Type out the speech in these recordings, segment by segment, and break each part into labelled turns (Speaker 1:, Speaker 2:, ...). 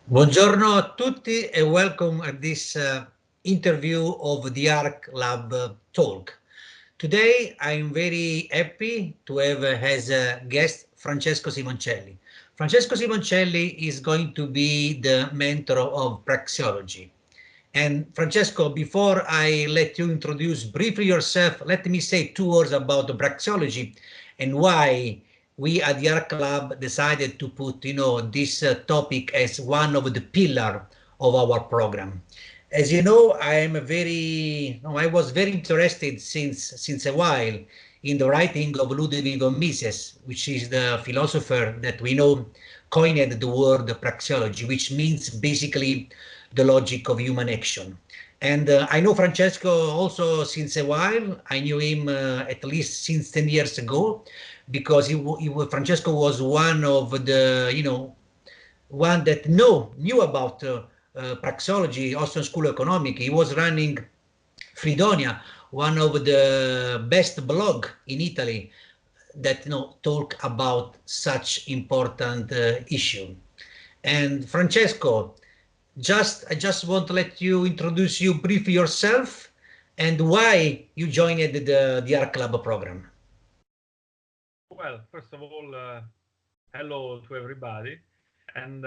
Speaker 1: Buongiorno a tutti and welcome at this interview of the Ark Lab talk. Today I'm very happy to have as a guest Francesco Simoncelli. Francesco Simoncelli is going to be the mentor of Praxeology. And Francesco, before I let you introduce briefly yourself, let me say 2 words about the Praxeology and why we at the Ark Lab decided to put, this topic as one of the pillar of our program. As you know, I was very interested since a while in the writing of Ludwig von Mises, which is the philosopher that we know coined the word praxeology, which means basically the logic of human action. And I know Francesco also since a while. I knew him at least since 10 years ago, because Francesco was one of the, one that knew about praxeology, Austrian School of Economics. He was running Fridonia, one of the best blog in Italy that talk about such important issue. And Francesco, I just want to let you introduce you briefly yourself and why you joined the Ark Lab program.
Speaker 2: Well, first of all, hello to everybody. And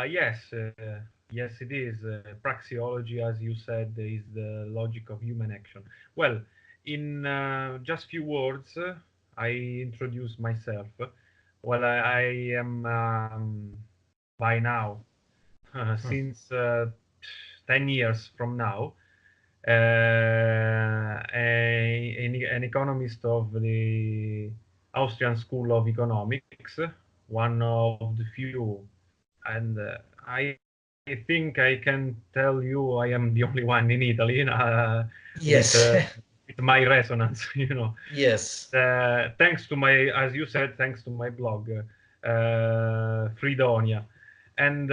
Speaker 2: yes, it is. Praxeology, as you said, is the logic of human action. Well, in just few words, I introduce myself. Well, I am by now, since 10 years from now, an economist of the Austrian School of Economics, one of the few, and I think I can tell you I am the only one in Italy
Speaker 1: Yes.
Speaker 2: with my resonance,
Speaker 1: Yes.
Speaker 2: Thanks to my, as you said, thanks to my blog, Fridonia. And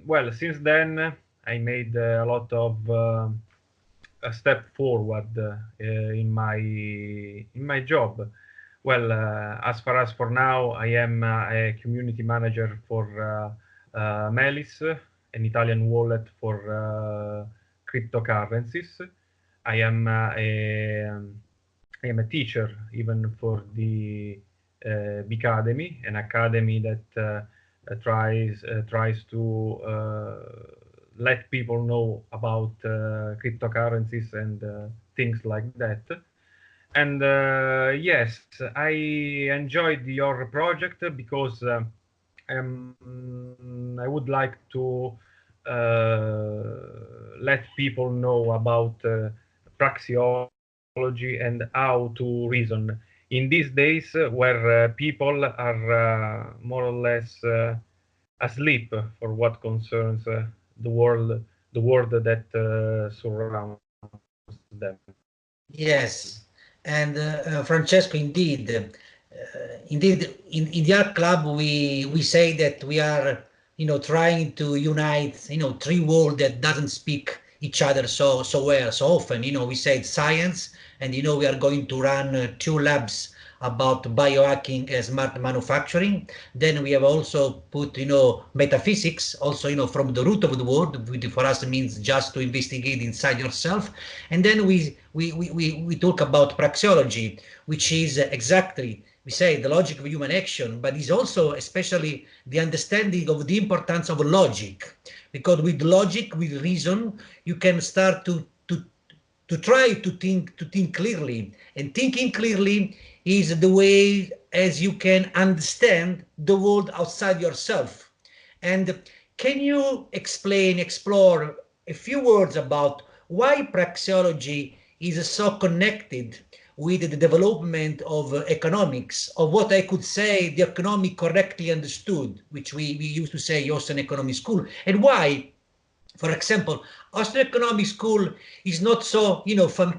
Speaker 2: well, since then, I made a lot of a step forward in my job. Well, as far as for now, I am a community manager for Melis, an Italian wallet for cryptocurrencies. I am I am a teacher even for the Academy, an academy that tries to let people know about cryptocurrencies and things like that. And yes, I enjoyed your project because I would like to let people know about praxeology and how to reason in these days where people are more or less asleep for what concerns the world that surrounds them.
Speaker 1: Yes, and Francesco, indeed, in the Art Club, we say that we are, trying to unite, three worlds that doesn't speak each other so well, so often. We said science, and we are going to run 2 labs about biohacking and smart manufacturing. Then we have also put, metaphysics, also, from the root of the word, which for us means just to investigate inside yourself. And then we talk about praxeology, which is exactly, we say, the logic of human action, but is also especially the understanding of the importance of logic. Because with logic, with reason, you can start to try to think clearly, and thinking clearly is the way as you can understand the world outside yourself. And can you explore a few words about why praxeology is so connected with the development of economics, of what I could say the economic correctly understood, which we used to say Austrian Economic School, and why, for example, Austrian Economic School is not so,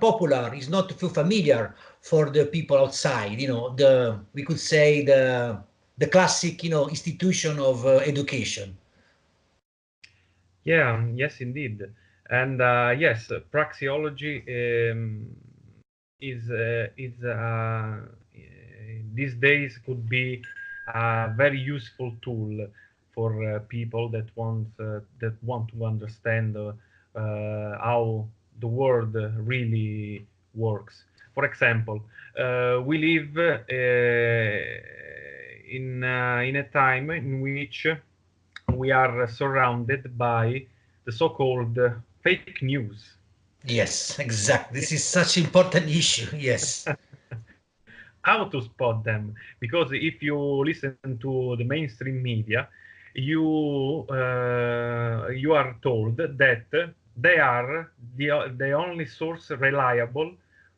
Speaker 1: popular, is not too familiar for the people outside, we could say the classic, institution of education.
Speaker 2: Yeah, yes, indeed. And yes, praxeology is these days could be a very useful tool for people that want to understand how the world really works. For example, we live in a time in which we are surrounded by the so-called fake news.
Speaker 1: Yes, exactly. This is such important issue. Yes.
Speaker 2: How to spot them? Because if you listen to the mainstream media, you are told that they are the only source reliable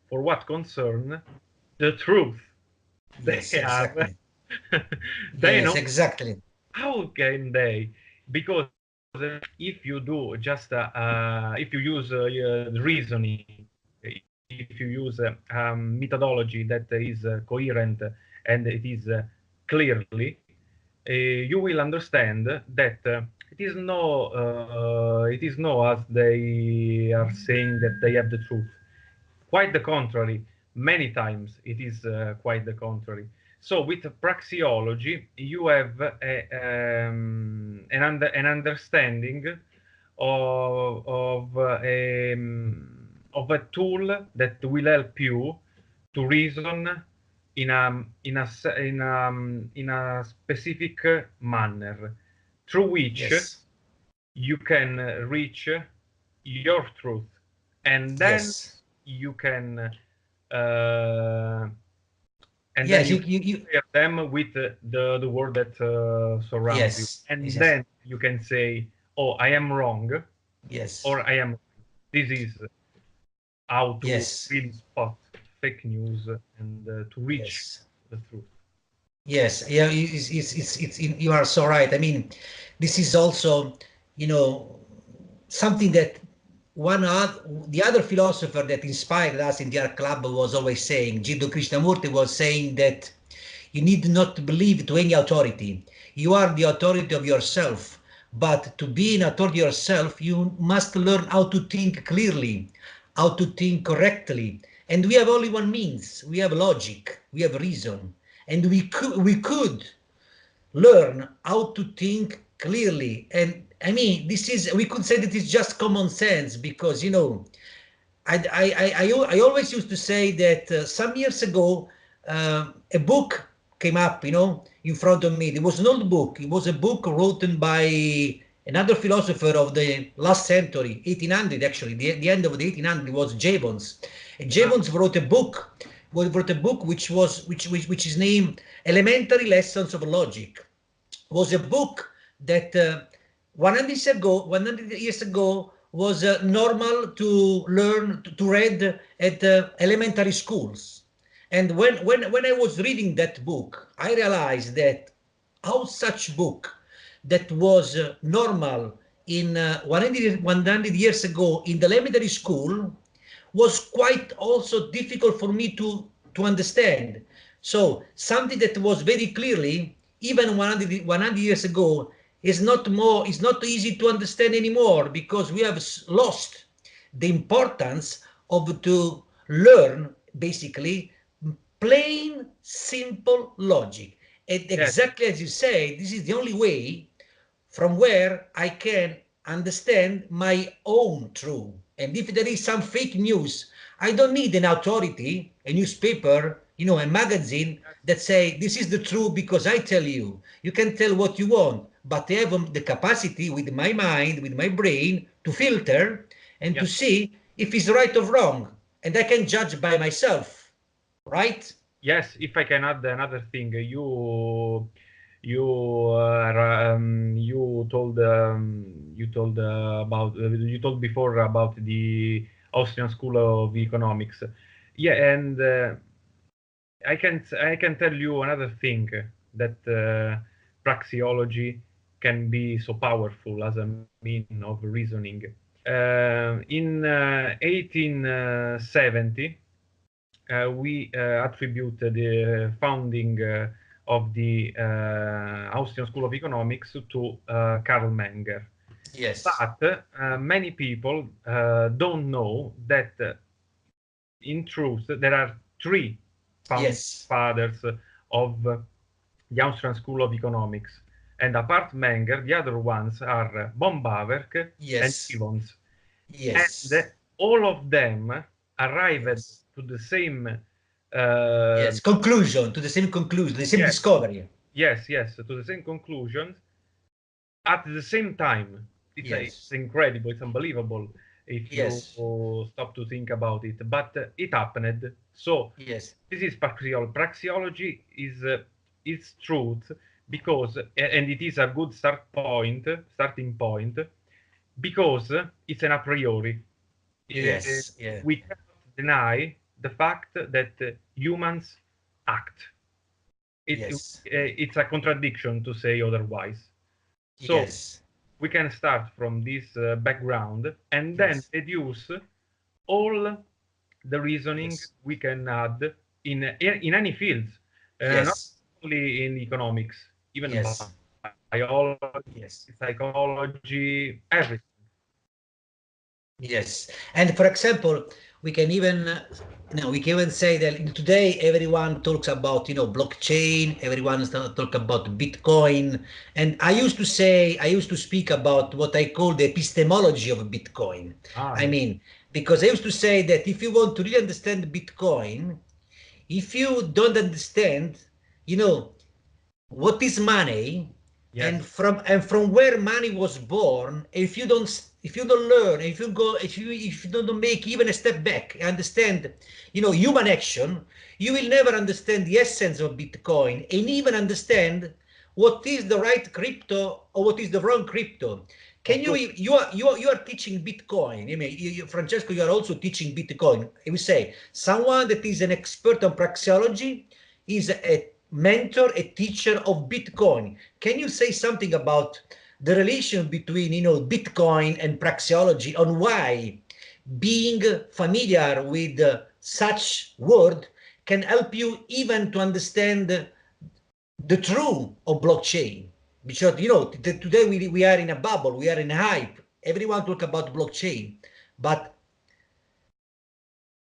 Speaker 2: for what concern the truth. They
Speaker 1: Yes,
Speaker 2: are
Speaker 1: exactly.
Speaker 2: they
Speaker 1: Yes,
Speaker 2: know.
Speaker 1: exactly.
Speaker 2: How can they? Because if you do just if you use the reasoning, if you use methodology that is coherent and it is clearly, you will understand that it is no as they are saying that they have the truth. Quite the contrary. Many times it is quite the contrary. So with praxeology, you have an understanding of a tool that will help you to reason in a specific manner, through which
Speaker 1: Yes.
Speaker 2: you can reach your truth, and then
Speaker 1: Yes.
Speaker 2: you can uh,
Speaker 1: Yes, you
Speaker 2: compare them with the world that surrounds you,
Speaker 1: yes.
Speaker 2: and
Speaker 1: Yes.
Speaker 2: then you can say, "Oh, I am wrong,"
Speaker 1: Yes.
Speaker 2: or "I am." This is how to
Speaker 1: Yes.
Speaker 2: really spot fake news and to reach
Speaker 1: Yes.
Speaker 2: the truth.
Speaker 1: Yes, yeah, you are so right. I mean, this is also, you know, something that the other philosopher that inspired us in the Ark Club was always saying, Jiddu Krishnamurti was saying that you need not to believe to any authority. You are the authority of yourself, but to be an authority yourself, you must learn how to think clearly, how to think correctly. And we have only one means. We have logic, we have reason, and we could learn how to think clearly. And I mean, this is, we could say that it's just common sense because, I always used to say that some years ago, a book came up, in front of me. It was an old book. It was a book written by another philosopher of the last century, 1800 actually, the end of the 1800 was Jevons. And Jevons wrote a book which is named Elementary Lessons of Logic. Was a book that 100 years ago was normal to learn to read at elementary schools. And when I was reading that book, I realized that how such book that was normal in 100 years ago in the elementary school was quite also difficult for me to understand. So something that was very clearly, even 100 years ago, is not easy to understand anymore because we have lost the importance of to learn basically plain simple logic. And
Speaker 2: Yes,
Speaker 1: exactly as you say, this is the only way from where I can understand my own truth. And if there is some fake news, I don't need an authority, a newspaper, a magazine that say this is the truth because I tell you. You can tell what you want, but I have the capacity with my mind, with my brain to filter and to
Speaker 2: yes.
Speaker 1: see if it's right or wrong. And I can judge by myself, right?
Speaker 2: Yes, if I can add another thing, you told before about the Austrian School of Economics. Yeah, and I can tell you another thing that praxeology can be so powerful as a mean of reasoning. In 1870, we attribute the founding of the Austrian School of Economics to Karl Menger.
Speaker 1: Yes.
Speaker 2: But many people don't know that in truth there are three founding
Speaker 1: Yes.
Speaker 2: fathers of the Austrian School of Economics. And apart Menger, the other ones are Bombaverk and
Speaker 1: Yes.
Speaker 2: Givons.
Speaker 1: Yes.
Speaker 2: And all of them arrived
Speaker 1: Yes.
Speaker 2: to the same
Speaker 1: Yes. Conclusion, to the same conclusion, the same
Speaker 2: yes,
Speaker 1: discovery.
Speaker 2: yes, to the same conclusions at the same time. It's
Speaker 1: Yes.
Speaker 2: incredible, it's unbelievable if you
Speaker 1: Yes.
Speaker 2: stop to think about it. But it happened. So
Speaker 1: Yes.
Speaker 2: this is praxeology. Praxeology is its truth because, and it is a good starting point, because it's an a priori. Uh,
Speaker 1: Yes. Yeah.
Speaker 2: we cannot deny the fact that humans act.
Speaker 1: Yes.
Speaker 2: It's a contradiction to say otherwise. So
Speaker 1: Yes.
Speaker 2: we can start from this background and then
Speaker 1: Yes.
Speaker 2: deduce all the reasoning
Speaker 1: Yes.
Speaker 2: we can add in any fields, not
Speaker 1: Yes.
Speaker 2: only in economics, even
Speaker 1: Yes.
Speaker 2: biology,
Speaker 1: Yes.
Speaker 2: psychology, everything.
Speaker 1: Yes, and for example, we can even we can even say that today everyone talks about blockchain. Everyone talk about Bitcoin, and I used to speak about what I call the epistemology of Bitcoin.
Speaker 2: Ah,
Speaker 1: I
Speaker 2: yes.
Speaker 1: mean, because I used to say that if you want to really understand Bitcoin, if you don't understand, you know, what is money,
Speaker 2: Yes,
Speaker 1: and from where money was born, if you don't learn, if you don't make even a step back, understand human action, you will never understand the essence of Bitcoin and even understand what is the right crypto or what is the wrong crypto. Can
Speaker 2: of
Speaker 1: you
Speaker 2: course.
Speaker 1: you are teaching Bitcoin. I mean, Francesco, you are also teaching Bitcoin. I will say someone that is an expert on praxeology is a mentor, a teacher of Bitcoin. Can you say something about the relation between Bitcoin and praxeology, on why being familiar with such word can help you even to understand the truth of blockchain? Because today we are in a bubble, we are in a hype. Everyone talk about blockchain, but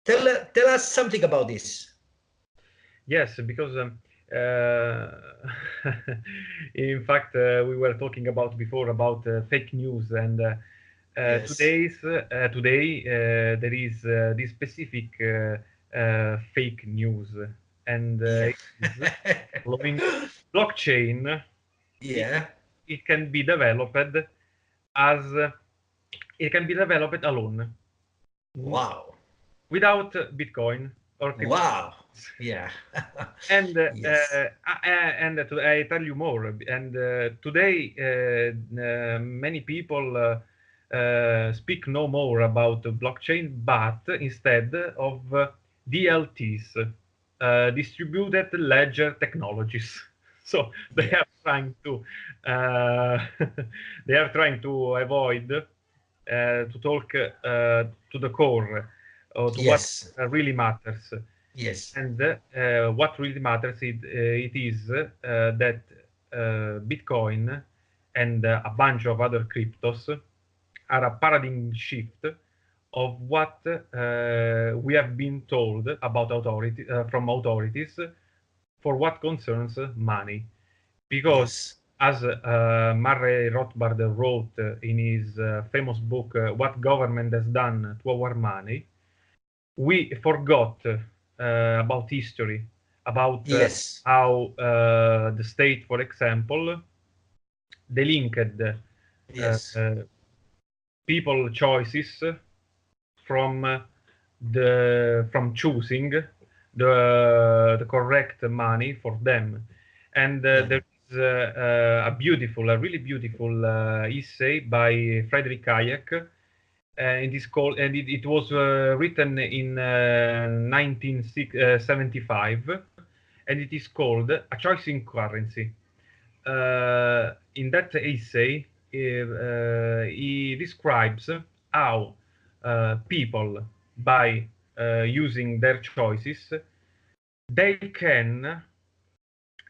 Speaker 1: tell us something about this.
Speaker 2: Yes, because in fact we were talking about before about fake news, and
Speaker 1: Yes.
Speaker 2: today there is this specific fake news, and
Speaker 1: Yeah.
Speaker 2: it is following blockchain. It,
Speaker 1: Yeah.
Speaker 2: it can be developed as it can be developed alone,
Speaker 1: Wow.
Speaker 2: without Bitcoin or crypto.
Speaker 1: Wow. Yeah.
Speaker 2: And
Speaker 1: Yes.
Speaker 2: I tell you more. And today, many people speak no more about the blockchain, but instead of DLTs, distributed ledger technologies. So they
Speaker 1: Yeah.
Speaker 2: are trying to they are trying to avoid to talk to the core, or to what
Speaker 1: Yes.
Speaker 2: really matters.
Speaker 1: Yes.
Speaker 2: And what really matters, it is that Bitcoin and a bunch of other cryptos are a paradigm shift of what we have been told about from authorities for what concerns money. Because,
Speaker 1: Yes.
Speaker 2: as Murray Rothbard wrote in his famous book, What Government Has Done to Our Money, we forgot about history, about
Speaker 1: Yes.
Speaker 2: how the state, for example, delinked
Speaker 1: Yes.
Speaker 2: people choices from from choosing the correct money for them. And
Speaker 1: Yeah.
Speaker 2: there is a really beautiful essay by Frederick Hayek. It is called, and it was written in 1975, and it is called A Choice in Currency. In that essay, he describes how people, by using their choices, they can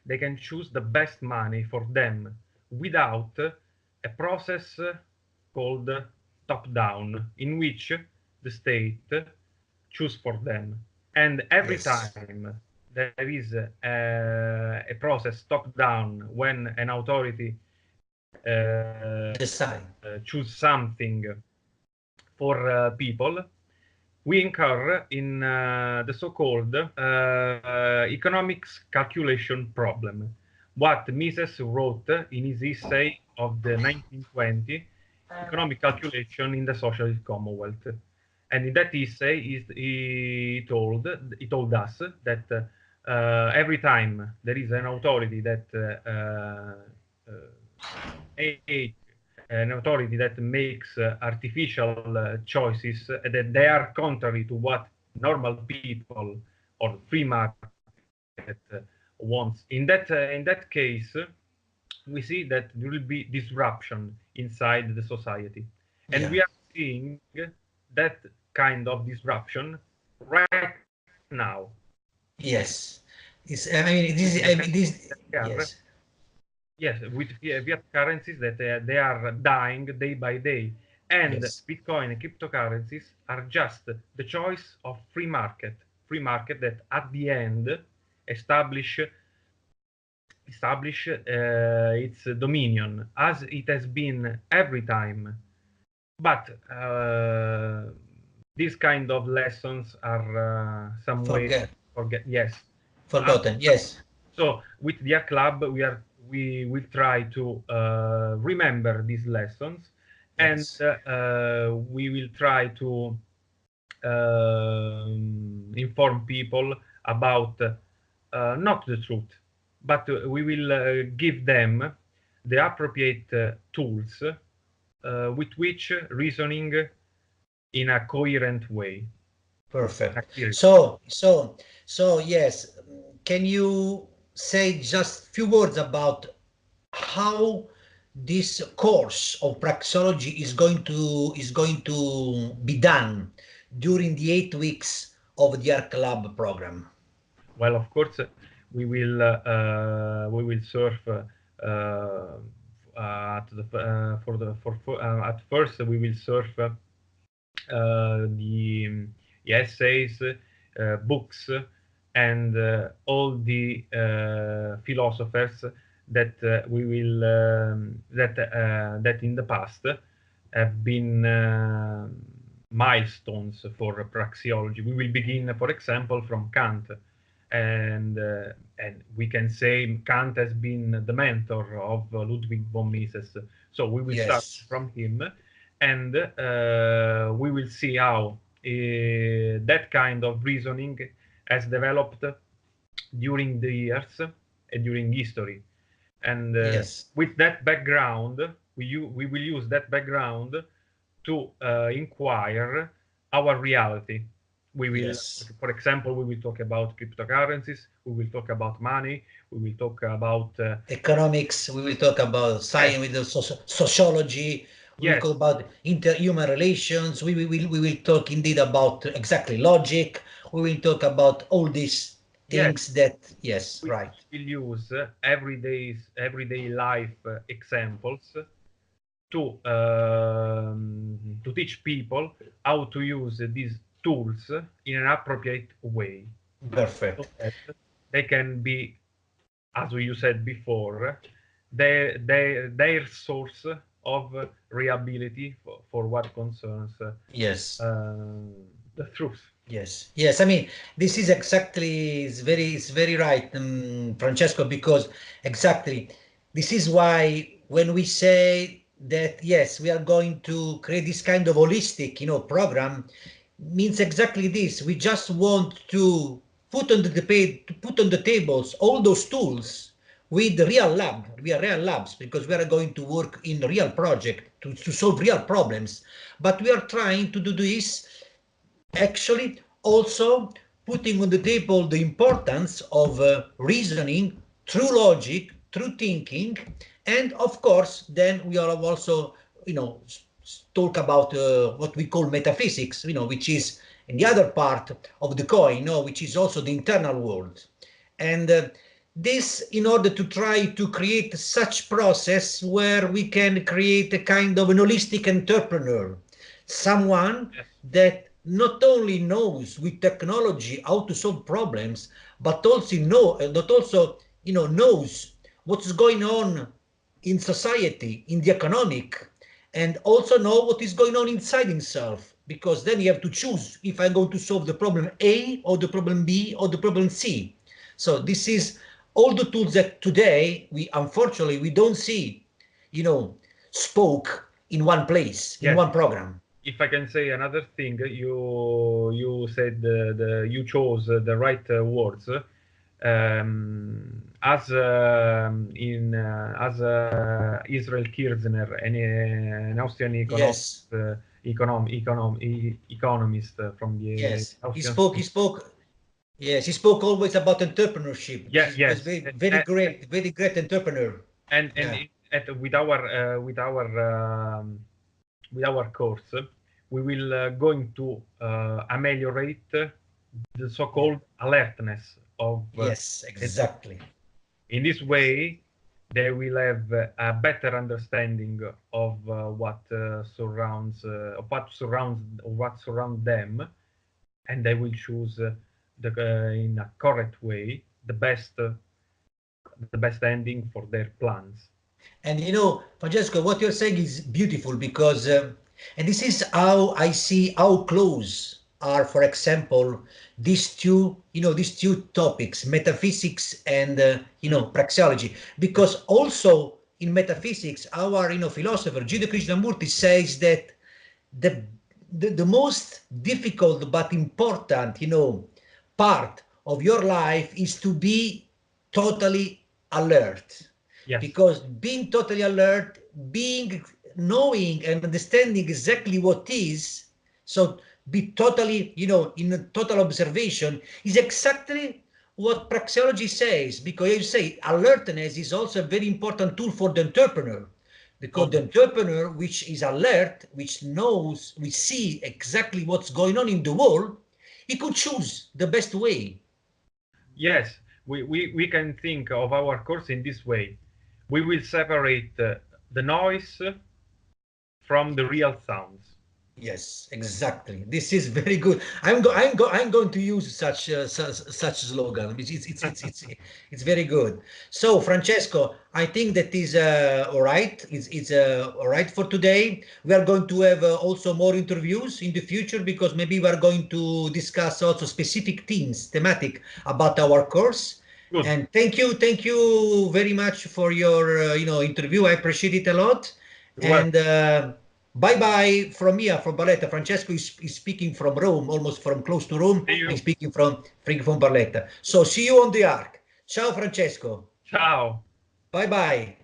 Speaker 2: they can choose the best money for them without a process called top-down, in which the state choose for them. And every
Speaker 1: Yes.
Speaker 2: time there is a process top-down, when an authority
Speaker 1: decide,
Speaker 2: choose something for people, we incur in the so-called economics calculation problem, what Mises wrote in his essay of the 1920, Economic Calculation in the Socialist Commonwealth. And in that essay, he told us that every time there is an authority that makes artificial choices that they are contrary to what normal people or free market wants. In that case, we see that there will be disruption inside the society, and
Speaker 1: yeah.
Speaker 2: we are seeing that kind of disruption right now.
Speaker 1: Yes, it's, I mean, this, I mean, this, yes.
Speaker 2: Yes, with fiat currencies that they are dying day by day. And
Speaker 1: Yes.
Speaker 2: Bitcoin and cryptocurrencies are just the choice of free market that at the end establish its dominion as it has been every time. But these kind of lessons are some way forget. Yes,
Speaker 1: Forgotten. Yes.
Speaker 2: so with the Ark Lab, we will try to remember these lessons, and
Speaker 1: Yes.
Speaker 2: we will try to inform people about not the truth, but we will give them the appropriate tools with which reasoning in a coherent way.
Speaker 1: Perfect. So yes, can you say just a few words about how this course of praxeology is going to be done during the 8 weeks of the Ark Lab program?
Speaker 2: Well, of course, we will surf at the at first we will surf the essays, books, and all the philosophers that we will that in the past have been milestones for praxeology. We will begin, for example, from Kant, and we can say Kant has been the mentor of Ludwig von Mises. So we will start from him, and we will see how that kind of reasoning has developed during the years and during history. And with that background, we will use that background to inquire our reality. We will, for example, we will talk about cryptocurrencies, we will talk about money, we will talk about
Speaker 1: economics, we will talk about science, with the sociology, we will talk about interhuman relations, we will talk indeed about exactly logic, we will talk about all these things that,
Speaker 2: we will use everyday life examples to teach people how to use these tools in an appropriate way.
Speaker 1: Perfect.
Speaker 2: So that they can be, as you said before, their source of reliability for what concerns the truth.
Speaker 1: Yes. I mean, this is exactly, it's very right, Francesco, because exactly this is why when we say that, yes, we are going to create this kind of holistic, program, means exactly this. We just want to put on the tables all those tools with the real labs, because we are going to work in real project to solve real problems. But we are trying to do this actually also putting on the table the importance of reasoning, true logic, true thinking, and of course, then we are also, talk about what we call metaphysics, which is in the other part of the coin, which is also the internal world. And this in order to try to create such process where we can create a kind of an holistic entrepreneur, someone that not only knows with technology how to solve problems, but also knows what's going on in society, in the economic, and also know what is going on inside himself, because then you have to choose if I'm going to solve the problem A or the problem B or the problem C. So this is all the tools that today we unfortunately we don't see, you know, spoke in one place, in one program.
Speaker 2: If I can say another thing, you said you chose the right words. As Israel Kirzner, an Austrian economist,
Speaker 1: Yes,
Speaker 2: economist from the
Speaker 1: yes.
Speaker 2: Austrian.
Speaker 1: He spoke. Yes, he spoke always about entrepreneurship.
Speaker 2: Yeah,
Speaker 1: He was
Speaker 2: yes,
Speaker 1: very great entrepreneur.
Speaker 2: and
Speaker 1: Yeah.
Speaker 2: with our course, we will going to ameliorate the so-called alertness of
Speaker 1: Yes, exactly.
Speaker 2: in this way they will have a better understanding of what surrounds them, and they will choose in a correct way the best ending for their plans.
Speaker 1: And you know, Francesco, what you're saying is beautiful because, and this is how I see how close are, for example, these two topics, metaphysics and, praxeology. Because also in metaphysics, our, philosopher, Jiddu Krishnamurti says that the, the most difficult but important, part of your life is to be totally alert,
Speaker 2: Yes.
Speaker 1: because being totally alert, being knowing and understanding exactly what is, so be totally, in a total observation, is exactly what praxeology says, because you say alertness is also a very important tool for the entrepreneur, because the entrepreneur which is alert, which knows, we see exactly what's going on in the world, he could choose the best way.
Speaker 2: Yes, we can think of our course in this way. We will separate the noise from the real sounds.
Speaker 1: Yes, exactly. This is very good. I'm going to use such slogan. It's very good. So, Francesco, I think that is all right. It's all right for today. We are going to have also more interviews in the future, because maybe we are going to discuss also specific themes, thematic about our course.
Speaker 2: Good.
Speaker 1: And thank you very much for your interview. I appreciate it a lot.
Speaker 2: Well,
Speaker 1: And bye bye from here, from Barletta. Francesco is speaking from Rome, almost from close to Rome.
Speaker 2: see you.
Speaker 1: I'm speaking from Barletta. So see you on the Ark. Ciao, Francesco.
Speaker 2: Ciao.
Speaker 1: Bye bye.